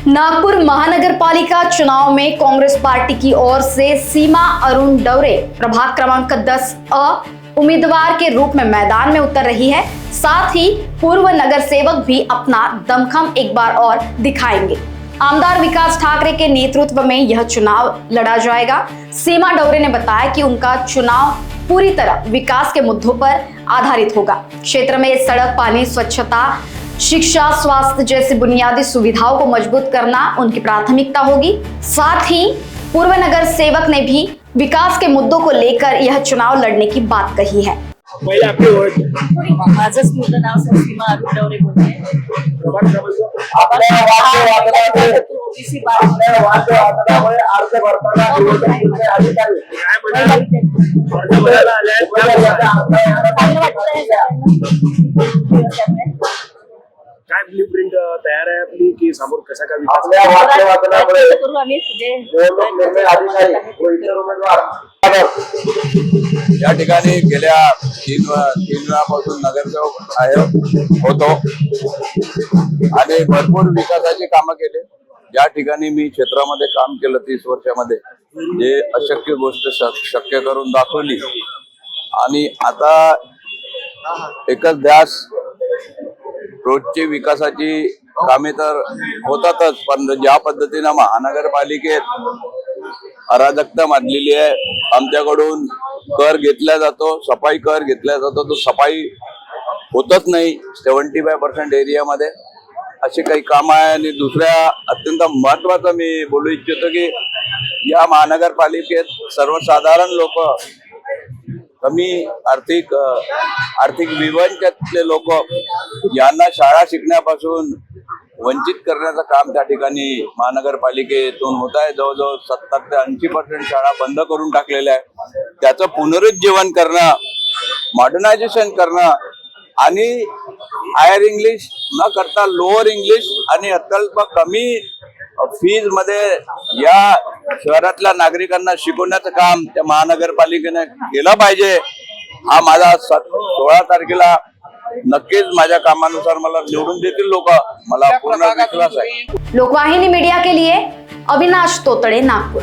नागपुर महानगर पालिका चुनाव में कांग्रेस पार्टी की ओर से सीमा अरुण डवरे प्रभाग क्रमांक 10 उम्मीदवार के रूप में मैदान में उतर रही है। साथ ही पूर्व नगर सेवक भी अपना दमखम एक बार और दिखाएंगे। आमदार विकास ठाकरे के नेतृत्व में यह चुनाव लड़ा जाएगा। सीमा डवरे ने बताया कि उनका चुनाव पूरी तरह विकास के मुद्दों पर आधारित होगा। क्षेत्र में सड़क, पानी, स्वच्छता, शिक्षा, स्वास्थ्य जैसी बुनियादी सुविधाओं को मजबूत करना उनकी प्राथमिकता होगी। साथ ही पूर्व नगर सेवक ने भी विकास के मुद्दों को लेकर यह चुनाव लड़ने की बात कही है। माझं पूर्ण नाव सीमा अरुण डवरे बोलते काय ब्लूप्रिंट तयार आहे आपली की समोर कसा का विकास या ठिकाणी गेल्या तीन वेळापासून नगरसेवक होतो आणि भरपूर विकासाची कामं केले। ज्या ठिकाणी मी क्षेत्रामध्ये काम केलं 30 वर्षामध्ये, जे अशक्य गोष्ट शक्य करून दाखवली आणि आता एकच ध्यास रोजची विकासाची कामे तर होतातच, पण ज्या पद्धतीने महानगरपालिकेत अराजकता मांडलेली आहे, आमच्याकडून कर घेतला जातो, सफाई कर घेतला जातो, तो सफाई होतच नाही 75% एरियामध्ये, अशी काही काम आहे। आणि दुसऱ्या अत्यंत महत्वाचं मी बोलू इच्छितो की या महानगरपालिकेत सर्वसाधारण लोक, कमी आर्थिक विवंचनातले लोक यांना शाळा शिकण्यापासून वंचित करण्याचं काम त्या ठिकाणी महानगरपालिकेतून होत आहे। जवळजवळ 70 ते 80% शाळा बंद करून टाकलेल्या आहे। त्याचं पुनरुज्जीवन करणं, मॉडर्नायझेशन करणं आणि हायर इंग्लिश न करता लोअर इंग्लिश आणि अत्यल्प कमी फीज मध्ये या शहरातल्या नागरिकांना शिकवण्याचं काम त्या महानगरपालिकेने केलं पाहिजे। हा माझा 16 तारखेला नक्कीच माझ्या कामानुसार मला निवडून देतील लोक, मला पूर्ण विश्वास आहे। लोकवाहिनी मीडिया के लिए अविनाश तोतड़े, नागपुर।